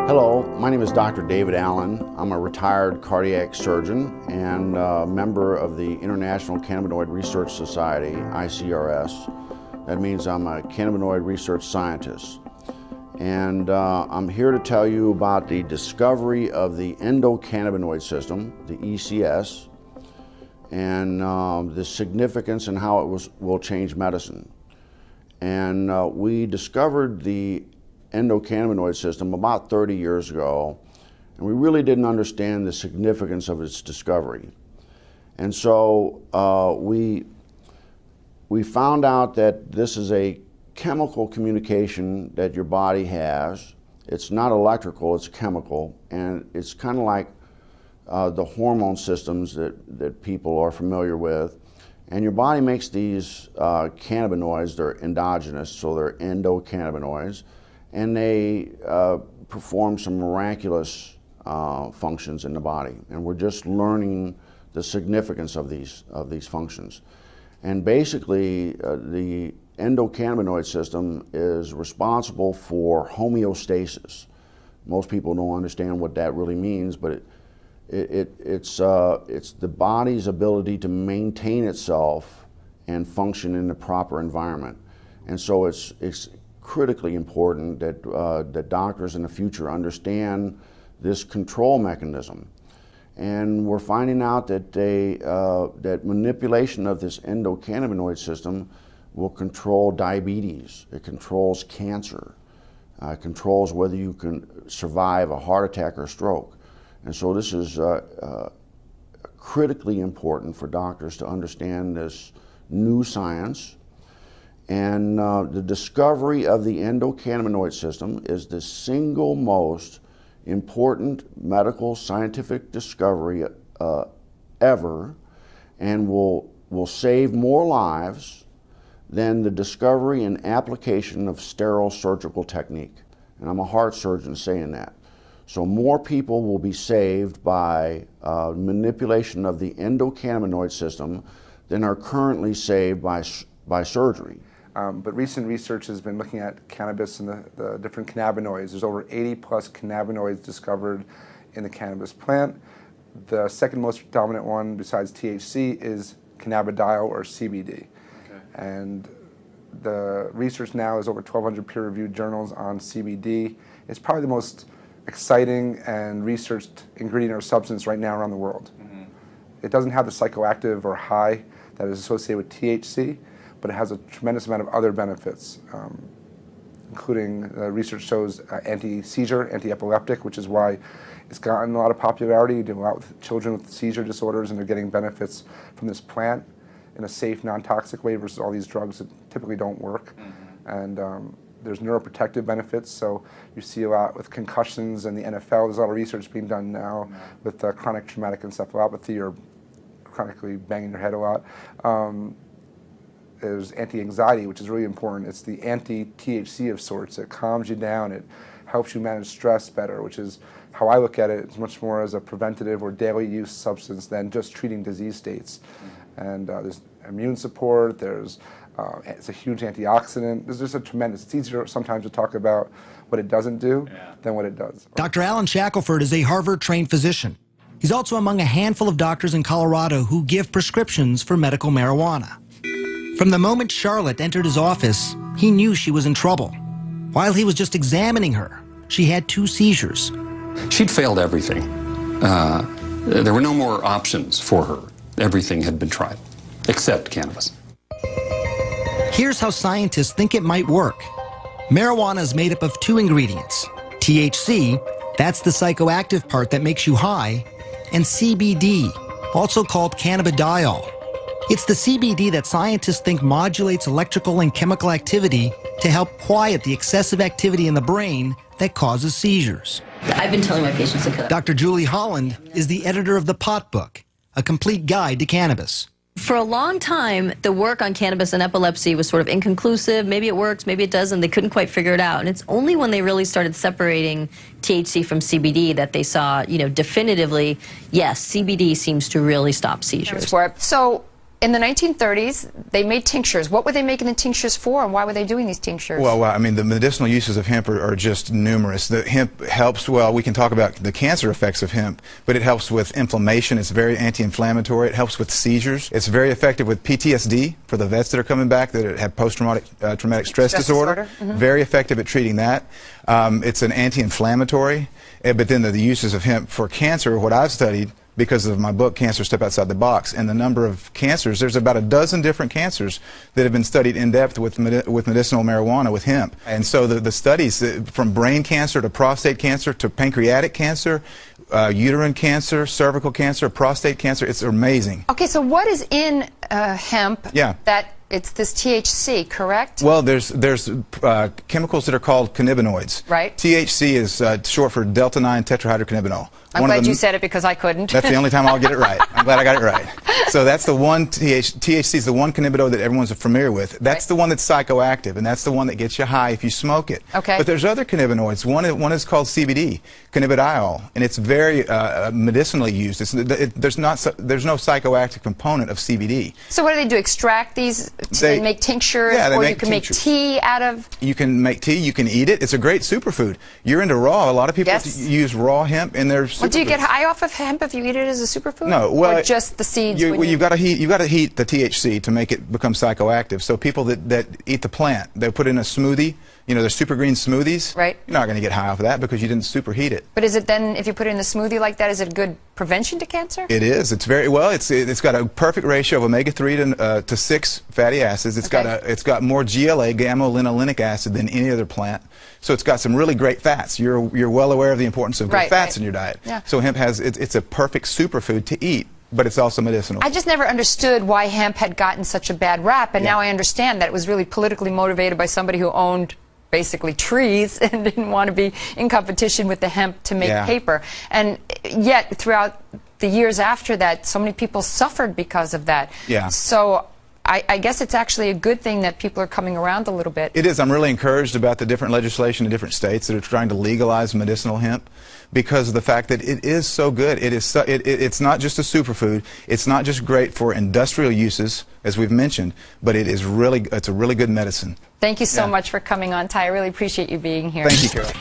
Hello, my name is Dr. David Allen. I'm a retired cardiac surgeon and a member of the International Cannabinoid Research Society, ICRS. That means I'm a cannabinoid research scientist. And I'm here to tell you about the discovery of the endocannabinoid system, the ECS, and the significance and how it will change medicine. And we discovered the endocannabinoid system about 30 years ago, and we really didn't understand the significance of its discovery. And so we found out that this is a chemical communication that your body has. It's not electrical, it's chemical, and it's kind of like the hormone systems that people are familiar with. And your body makes these cannabinoids. They're endogenous, so they're endocannabinoids, and they perform some miraculous functions in the body. And we're just learning the significance of these functions. And basically, the endocannabinoid system is responsible for homeostasis. Most people don't understand what that really means, but it's the body's ability to maintain itself and function in the proper environment. And so it's critically important that that doctors in the future understand this control mechanism. And we're finding out that that manipulation of this endocannabinoid system will control diabetes. It controls cancer. It controls whether you can survive a heart attack or stroke. And so this is critically important for doctors to understand this new science. And the discovery of the endocannabinoid system is the single most important medical scientific discovery ever, and will save more lives than the discovery and application of sterile surgical technique. And I'm a heart surgeon saying that. So more people will be saved by manipulation of the endocannabinoid system than are currently saved by surgery. But recent research has been looking at cannabis and the different cannabinoids. There's over 80 plus cannabinoids discovered in the cannabis plant. The second most dominant one besides THC is cannabidiol, or CBD. Okay. And the research now is over 1,200 peer-reviewed journals on CBD. It's probably the most exciting and researched ingredient or substance right now around the world. Mm-hmm. It doesn't have the psychoactive or high that is associated with THC, but it has a tremendous amount of other benefits, including research shows anti-seizure, anti-epileptic, which is why it's gotten a lot of popularity. You do a lot with children with seizure disorders, and they're getting benefits from this plant in a safe, non-toxic way versus all these drugs that typically don't work. Mm-hmm. And there's neuroprotective benefits, so you see a lot with concussions and the NFL. There's a lot of research being done now with chronic traumatic encephalopathy, or chronically banging your head a lot. There's anti-anxiety, which is really important. It's the anti-THC of sorts. It calms you down. It helps you manage stress better, which is how I look at it. It's much more as a preventative or daily use substance than just treating disease states. Mm-hmm. And there's immune support. There's it's a huge antioxidant. There's just a tremendous. It's easier sometimes to talk about what it doesn't do than what it does. Dr. Alan Shackelford is a Harvard-trained physician. He's also among a handful of doctors in Colorado who give prescriptions for medical marijuana. From the moment Charlotte entered his office, he knew she was in trouble. While he was just examining her, she had 2 seizures. She'd failed everything. There were no more options for her. Everything had been tried, except cannabis. Here's how scientists think it might work. Marijuana is made up of 2 ingredients. THC, that's the psychoactive part that makes you high, and CBD, also called cannabidiol. It's the CBD that scientists think modulates electrical and chemical activity to help quiet the excessive activity in the brain that causes seizures. I've been telling my patients to cut. Dr. Julie Holland is the editor of The Pot Book, a complete guide to cannabis. For a long time, the work on cannabis and epilepsy was sort of inconclusive. Maybe it works, maybe it doesn't. They couldn't quite figure it out. And it's only when they really started separating THC from CBD that they saw, definitively, yes, CBD seems to really stop seizures. So in the 1930s, they made tinctures. What were they making the tinctures for, and why were they doing these tinctures? Well, I mean, the medicinal uses of hemp are just numerous. The hemp helps, well, we can talk about the cancer effects of hemp, but it helps with inflammation. It's very anti-inflammatory. It helps with seizures. It's very effective with PTSD for the vets that are coming back that have post-traumatic traumatic stress disorder. Very effective at treating that. It's an anti-inflammatory. But then the uses of hemp for cancer, what I've studied, because of my book, Cancer Step Outside the Box, and the number of cancers, there's about a dozen different cancers that have been studied in depth with medicinal marijuana, with hemp. And so the studies, from brain cancer to prostate cancer to pancreatic cancer, uterine cancer, cervical cancer, prostate cancer, it's amazing. Okay, so what is in hemp that it's this THC, correct? Well, there's chemicals that are called cannabinoids. Right. THC is short for delta-9 tetrahydrocannabinol. I'm glad you said it because I couldn't. That's the only time I'll get it right. I'm glad I got it right. So that's the one, THC is the one cannabinoid that everyone's familiar with. That's the one that's psychoactive, and that's the one that gets you high if you smoke it. Okay. But there's other cannabinoids. One is called CBD, cannabidiol, and it's very medicinally used. There's no psychoactive component of CBD. So what do? Extract these and make tinctures? Yeah, they or make you can tinctures. Make tea out of? You can make tea, you can eat it. It's a great superfood. You're into raw. A lot of people use raw hemp in their superfoods. Well, do you get high off of hemp if you eat it as a superfood? No, well, or just the seeds. You've got to heat the THC to make it become psychoactive. So people that eat the plant, they put it in a smoothie. You know, there's super green smoothies. Right. You're not going to get high off of that because you didn't superheat it. But is it then, if you put it in a smoothie like that, is it good prevention to cancer? It is. It's very well. It's got a perfect ratio of omega-3 to 6 fatty acids. It's got more GLA, gamma-linolenic acid, than any other plant. So it's got some really great fats. You're well aware of the importance of good fats in your diet. Yeah. So hemp it's a perfect superfood to eat, but it's also medicinal. I just never understood why hemp had gotten such a bad rap, and now I understand that it was really politically motivated by somebody who owned basically trees and didn't want to be in competition with the hemp to make paper. And yet throughout the years after that, so many people suffered because of that. Yeah. So I guess it's actually a good thing that people are coming around a little bit. It is. I'm really encouraged about the different legislation in different states that are trying to legalize medicinal hemp, because of the fact that it is so good. It's not just a superfood. It's not just great for industrial uses, as we've mentioned, but it's a really good medicine. Thank you so much for coming on, Ty. I really appreciate you being here. Thank you, Carol.